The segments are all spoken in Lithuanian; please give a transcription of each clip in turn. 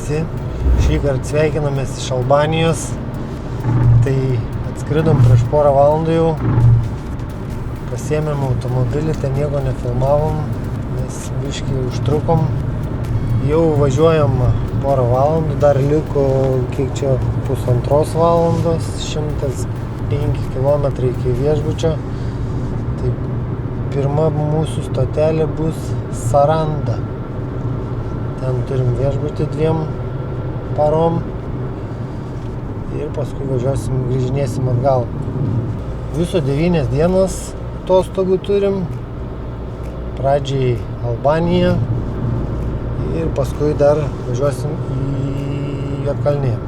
visi. Šįkart sveikinamės iš Albanijos. Tai atskridom prieš porą valandų jau. Pasiėmėm automobilį, ten nieko nefilmavom, nes biškį užtrukom. Jau važiuojam porą valandų, dar liko, kiek čia, 1,5 valandos, 105 km iki viešbučio. Tai pirma mūsų stotelė bus Saranda. Ten turim viešbutį 2 parom ir paskui grįžinėsim atgal. Viso 9 dienas atostogų turim. Pradžiai Albaniją ir paskui dar važiuosim į Juodkalniją.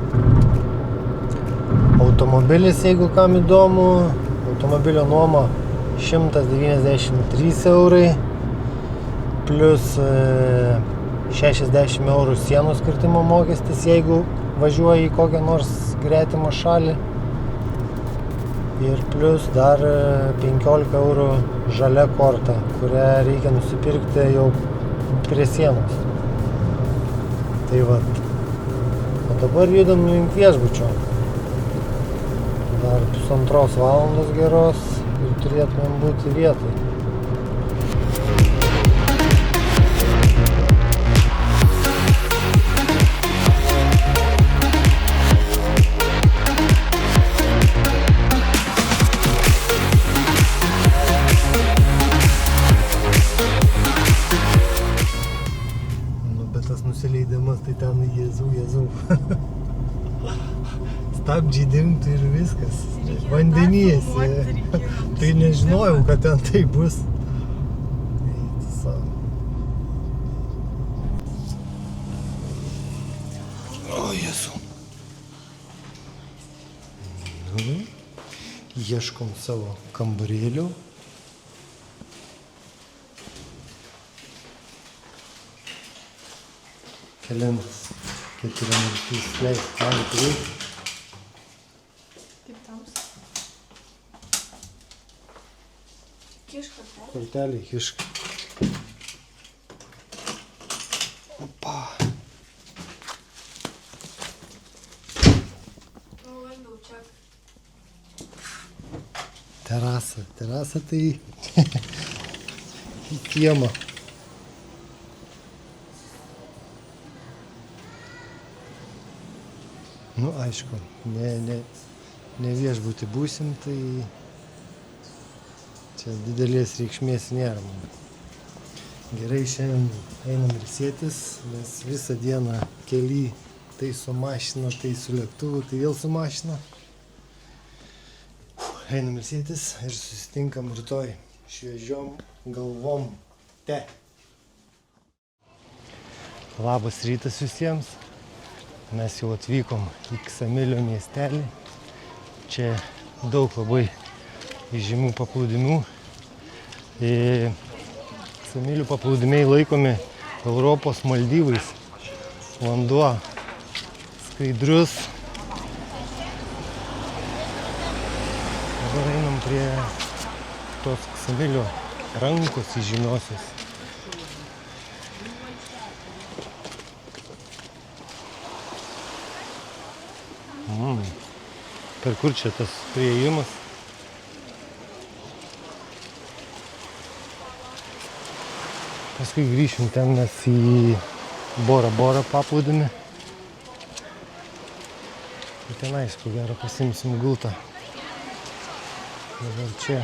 Automobilis, jeigu kam įdomu, automobilio nuoma 193 eurai plus 60 eurų sienos kirtimo mokestis, jeigu važiuoji į kokią nors gretimą šalį. Ir plus dar 15 eurų žalia korta, kurią reikia nusipirkti jau prie sienos. Tai vat. O dabar judam link viešbučio. Dar 1,5 valandos geros ir turėtumėm būti vietoj. Nusileidimas, tai ten Jėzau. Stabdžiai dingtų ir viskas. Vandenys. Tai nežinojau, kad ten tai bus. O, Jėzau. Ieškom savo kambarėlių. Kelintas 4 leist man reikia. Kaip tams? Kišk kortelį. Kortelį kišk. Opa. Valdau čia. Terasa tai į kiemą. Nu, aišku, ne viešbutį būsim, tai čia didelės reikšmės nėra. Gerai, šiandien einam ilsėtis, nes visą dieną kely tai su mašina, tai su lėktuvu, tai vėl su mašina. Einam ilsėtis ir susitinkam rytoj šviežiom galvom. Labas rytas visiems. Mes jau atvykom į Ksamilio miestelį. Čia daug labai įžymių paplūdimių. Ksamilio paplūdimiai laikomi Europos Maldyvais. Vanduo skaidrus. Dabar einam prie tos Ksamilio rankos įžymiosios. Per kur čia tas priėjimas? Paskui grįšim ten mes į Bora paplūdimį. Ir ten aišku, gero pasimsim gultą. Dabar čia.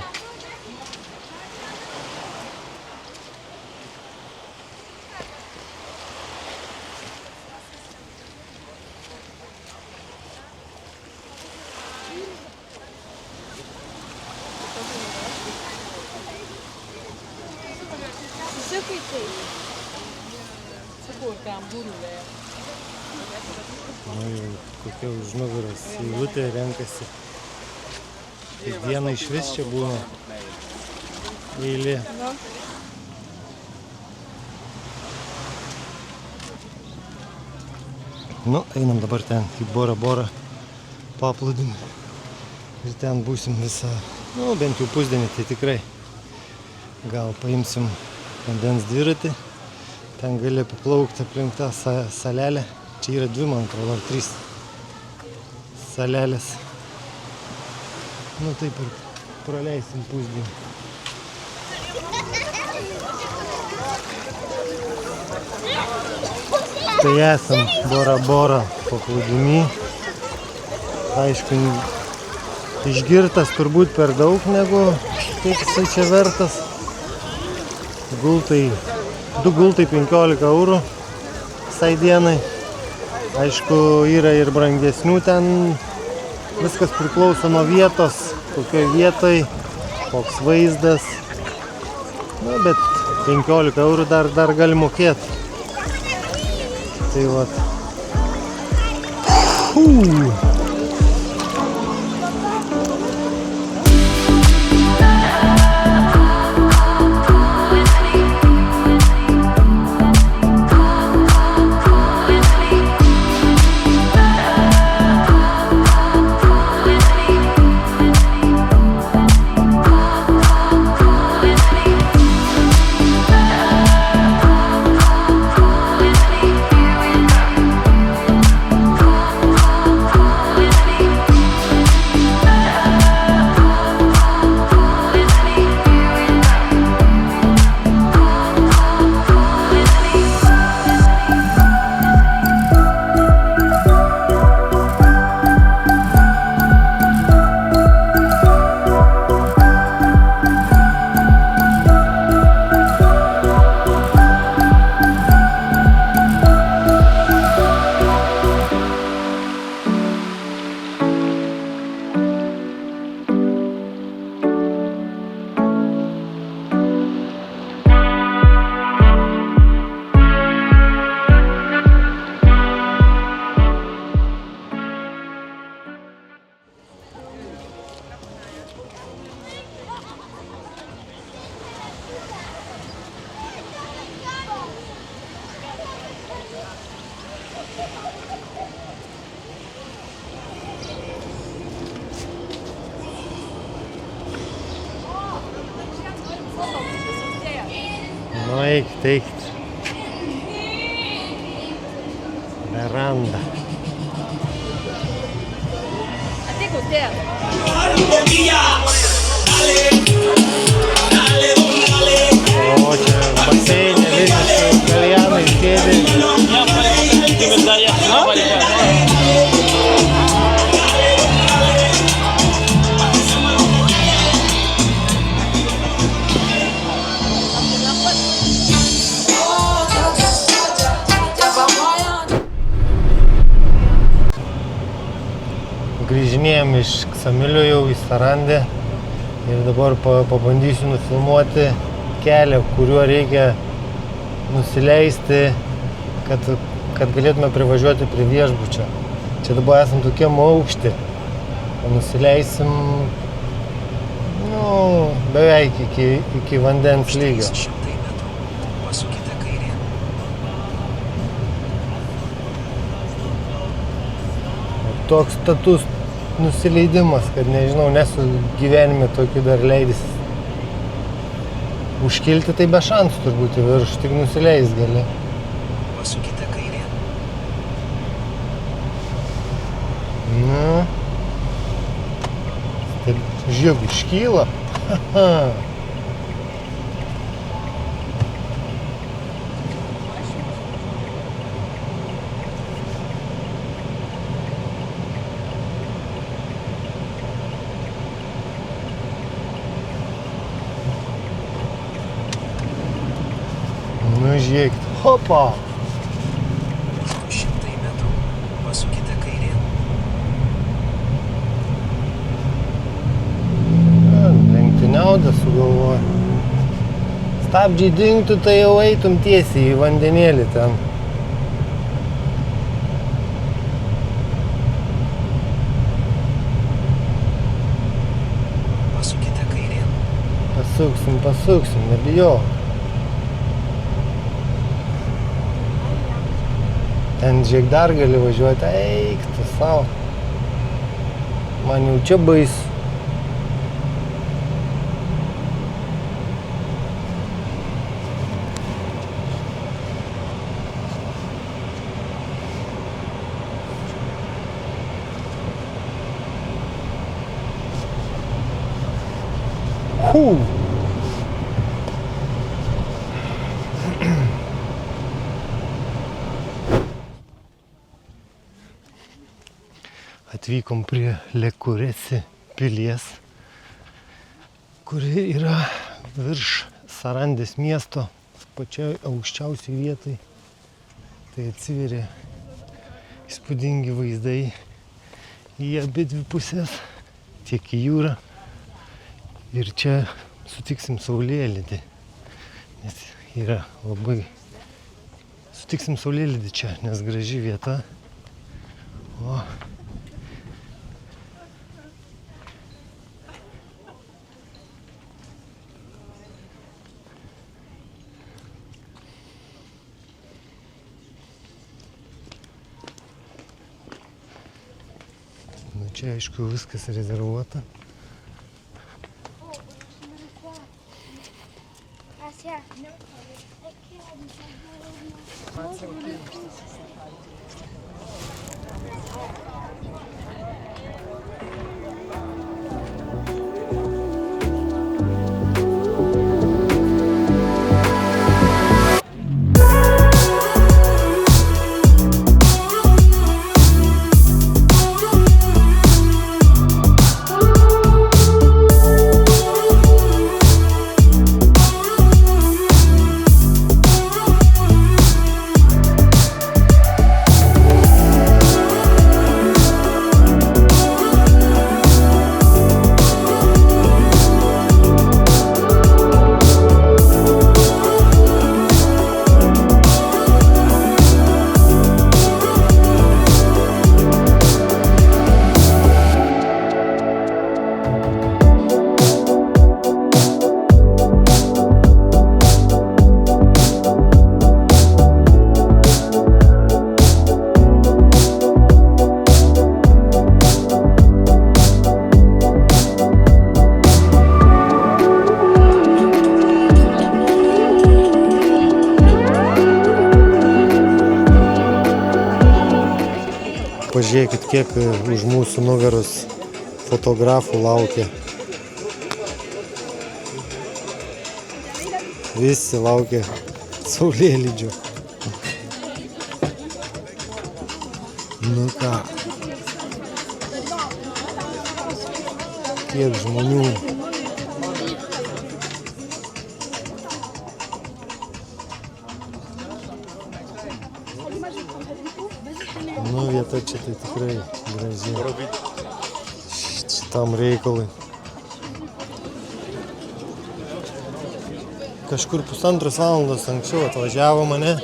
Nu jau kokia už nugaros eilutė renkasi. Dieną iš vis čia būna eilė. Nu, einam dabar ten į Bora paplūdimį. Ir ten būsim visą, nu, bent jau pusdienį, tai tikrai. Gal paimsim vandens dviratį. Ten gali paplaukti aplink tą salelę. Čia yra 2, man atrodo, ar 3 salelės. Nu taip ir praleisim pusdienį. Tai esam Bora Bora paplūdimy. Aišku, išgirtas turbūt per daug, negu kiek jisai čia vertas. Gultai, 2 gultai 15 eurų visai dienai. Aišku, yra ir brangesnių ten. Viskas priklauso nuo vietos, kokioj vietoj, koks vaizdas. Na, bet 15 eurų dar gali mokėti. Tai vat. Nu, eik teikt. Veranda. Ateik austėjas. O, čia baseinė, visiškai kaljanai sėdi. Grįžinėjom iš Ksamilio jau į Sarandę ir dabar pabandysiu nufilmuoti kelią, kuriuo reikia nusileisti, kad galėtume privažiuoti prie viešbučio. Čia dabar esam tokiam aukšty, o nusileisim beveik iki vandens lygio. Toks status nusileidimas, kad nežinau, nesu gyvenime tokiu dar leidys. Užkilti tai be šansų turbūt į viršų, tik nusileis gali. Pasukite kairėn. Na. Taip, žiūrėk, iškyla. Nu, žiūrėk, hopa! 100 metrų. Pasukite kairėn. Lenktyniaudą sugalvoja. Stabdžiai dingtų, tai jau eitum tiesiai į vandenėlį ten. Pasukite kairėn. Pasuksim, nebijok. Ten žiūrėk dar gali važiuoti, eik tu savo. Man jau čia baisu. Hū. Atvykom prie Lekuresi pilies, kuri yra virš Sarandės miesto, pačioj aukščiausiai vietai. Tai atsiveria įspūdingi vaizdai į abi dvi pusės, tiek į jūrą. Ir čia sutiksim saulėlydį, nes yra labai... Sutiksim saulėlydį čia, nes graži vieta. O... Čia, aišku, viskas rezervuota. Pažiūrėkit, kiek už mūsų nugaros fotografų laukia. Visi laukia saulėlydžio. Nu ką. Kiek žmonių. Nu, vieta čia tai tikrai graži šitam reikalui. Kažkur 1,5 valandos anksčiau atvažiavo mane.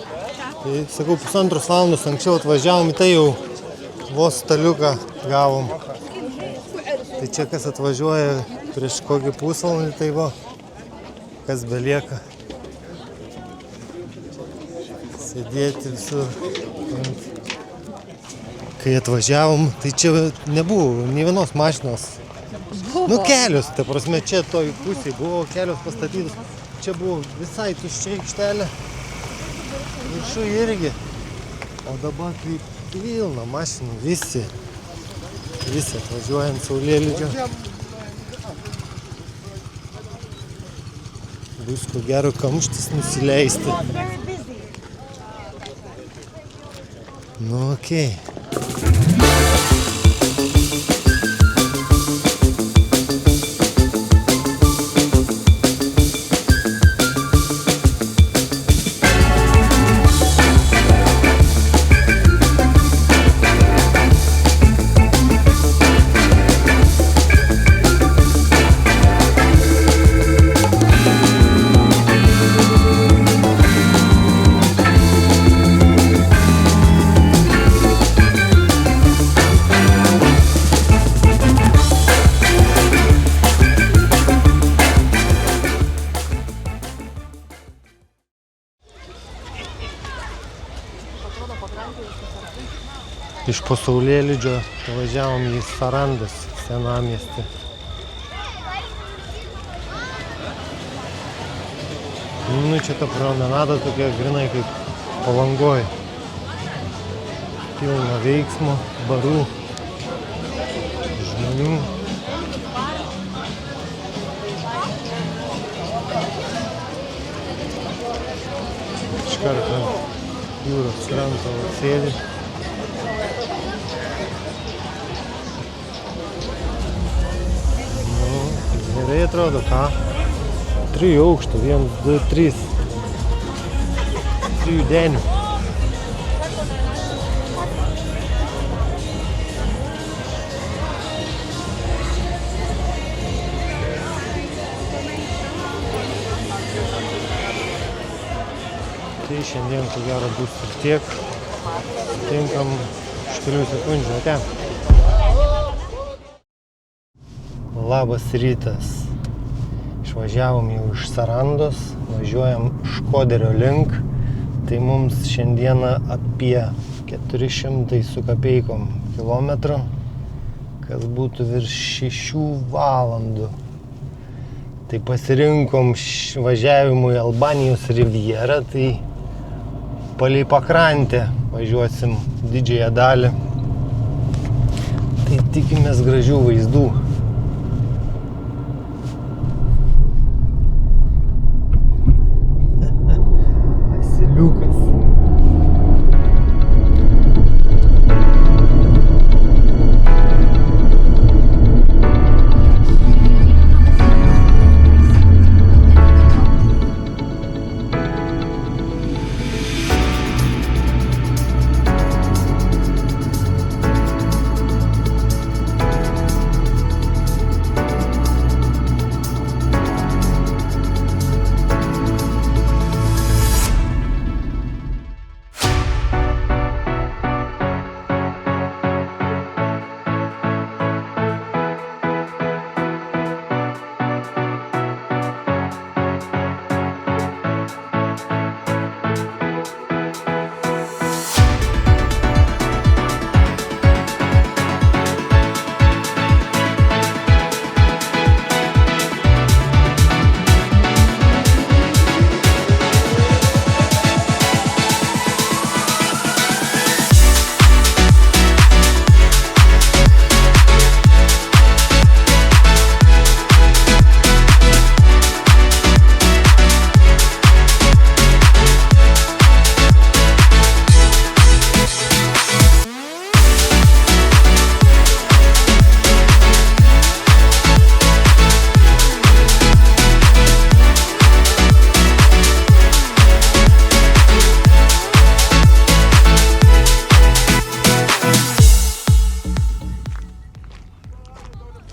Tai sakau, 1,5 valandos anksčiau atvažiavom, į tai jau vos staliuką gavom. Tai čia kas atvažiuoja prieš kokį pusvalandį, tai va, kas belieka. Sėdėti visur. Kai atvažiavom, tai čia nebuvo nei vienos mašinos. Nu, kelios, ta prasme, čia toj pusėje buvo kelios pastatytos. Čia buvo visai tuščia aikštelė. Viršų irgi. O dabar kaip pilna mašinų, visi atvažiuojant saulėlydžio. Bus ko gero kamštis nusileisti. Nu, okei. Iš po saulėlydžio važiavom į Sarandos senamiestį. Nu, čia ta promenada tokia grinai kaip Palangoj. Pilna veiksmo, barų, žmonių. karto jūros kranto sėdi. Nu, gerai atrodo, ką? 3 aukštų, 1, 2, 3. 3 denių. Tai šiandien, ko gero, bus ir tiek. Tinkam už 3 sekundžių. Ate. Labas rytas. Išvažiavom jau iš Sarandos, važiuojam Škoderio link. Tai mums šiandieną apie 400 su kapeikom kilometrų, kas būtų virš 6 valandų. Tai pasirinkom važiavimui Albanijos rivjerą, tai palei pakrantę važiuosim didžiąją dalį. Tai tikimės gražių vaizdų. Asiliukas.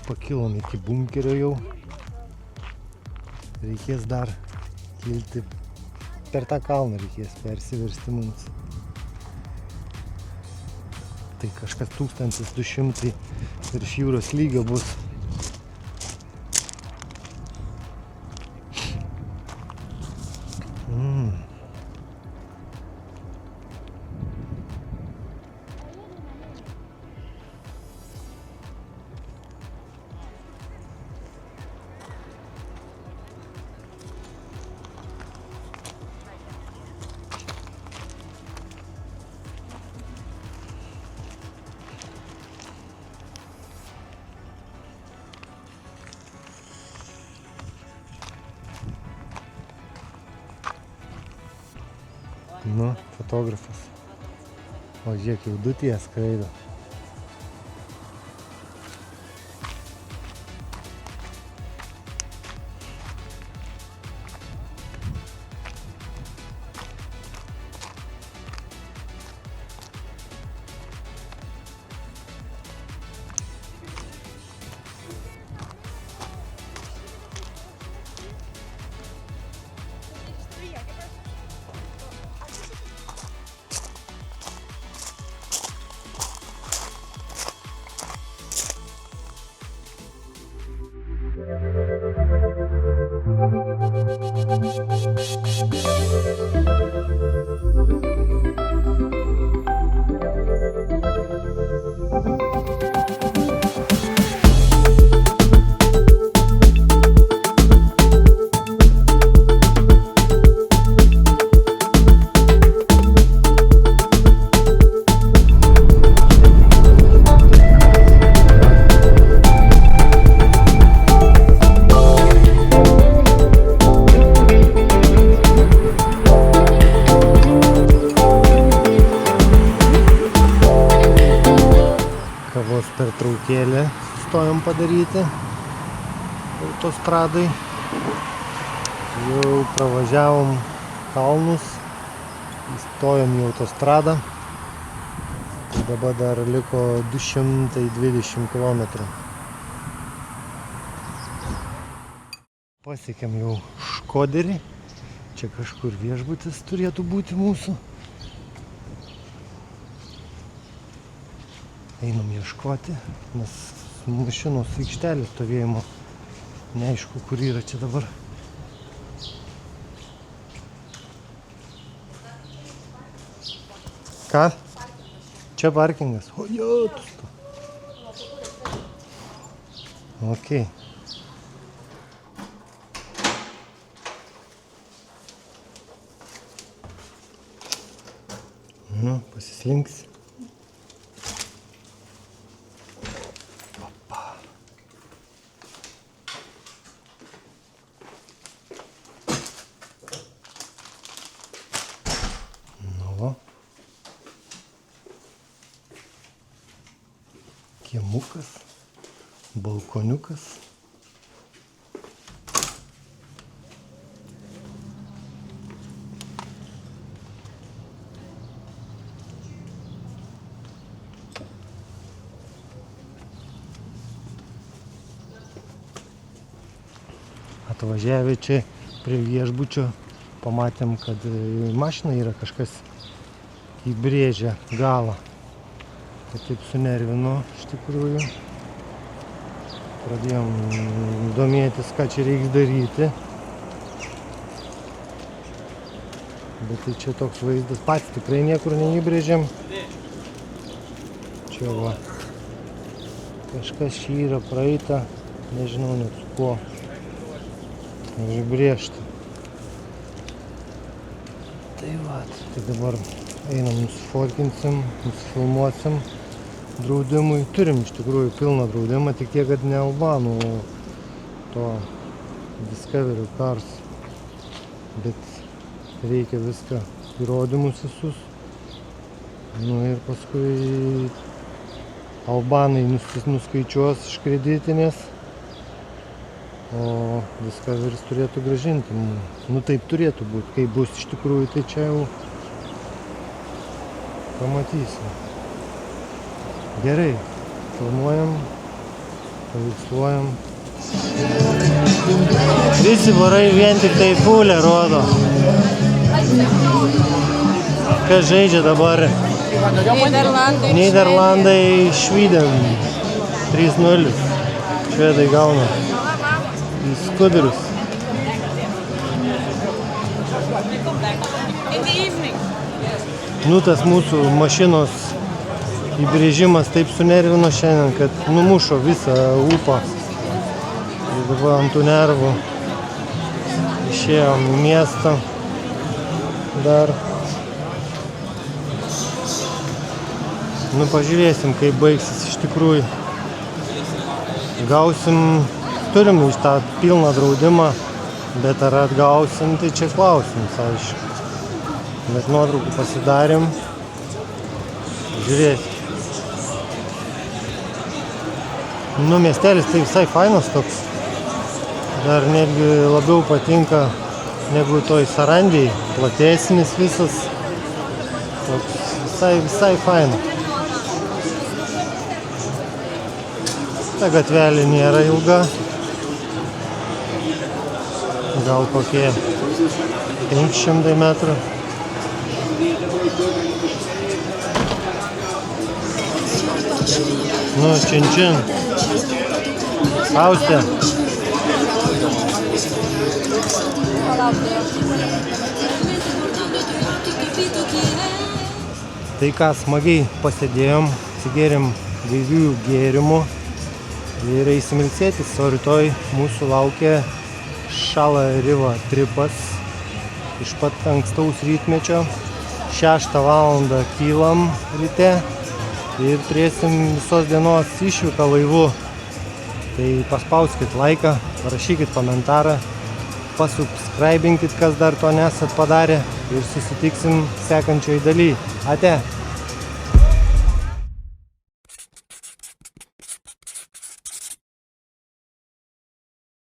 Pakilom iki bunkerio jau. Reikės dar kilti. Per tą kalną reikės persiversti mums. Tai kažkas 1200 virš jūros lygio bus. Nu, fotografas. O žiūrėk, jau 2 tie skraido. pertraukėlę stojom padaryti autostradai. Jau pravažiavom kalnus, įstojom į autostradą. Tai dabar dar liko 220 km. Pasiekėm jau Škoderį. Čia kažkur viešbutis turėtų būti mūsų. Einam ieškoti, nes mašinos aikštelės stovėjimo neaišku, kur yra čia dabar. Ką? Čia parkingas. O, jotus to. Okei. Nu, pasislinksi. Opa. Nu, va. Kiemukas, balkoniukas. Atvažiavę čia prie viešbučio, pamatėm, kad mašina yra kažkas įbrėžę galą. Tai taip sunervino iš tikrųjų. Pradėjom domėtis, ką čia reiks daryti. Bet tai čia toks vaizdas, pats tikrai niekur neįbrėžėm. Čia va, kažkas čia yra praeita, nežinau net su kuo. Užbrėžta. Tai va, tai dabar einam, nusifotkinsim, nusifilmuosim draudimui. Turim iš tikrųjų pilną draudimą, tik tiek, kad ne albanų, to Discovery Cars. Bet reikia viską, įrodymus visus. Nu ir paskui albanai nuskaičiuos iš kreditinės. O Discoveris turėtų grąžinti. Nu taip turėtų būti. Kai bus iš tikrųjų, tai čia jau pamatysim. Gerai. Filmuojam, paveiksluojam. Visi varai vien tik tai pūlę rodo. Kas žaidžia dabar? Nyderlandai Švydėm 3-0. Švedai gauna. Skuderius. Nu, tas mūsų mašinos įbrėžimas taip sunervino šiandien, kad numušo visą ūpą. Ir dabar ant tų nervų išėjom į miestą dar. Nu, pažiūrėsim, kaip baigsis iš tikrųjų. Turim iš tą pilną draudimą, bet ar atgausim, tai čia klausimas, aišku. Bet nuotraukų pasidarėm. Žiūrėsim. Nu, miestelis tai visai fainas toks. Dar netgi labiau patinka negu toj Sarandijai. Platesnis visas. Toks visai fainas. Ta gatvelė nėra ilga. Gal kokie 500 metrų. Nu, čin. Austė. Tai ką, smagiai pasėdėjom, atsigėrėm gaivių gėrimų ir eisim ilsėtis, o rytoj mūsų laukia Šala Riva tripas iš pat ankstaus rytmečio. 6 valandą kylam ryte ir turėsim visos dienos išvyką laivu. Tai paspauskit laiką, parašykit komentarą, pasubscribinkit, kas dar to nesat padarę ir susitiksim sekančioj daly. Ate!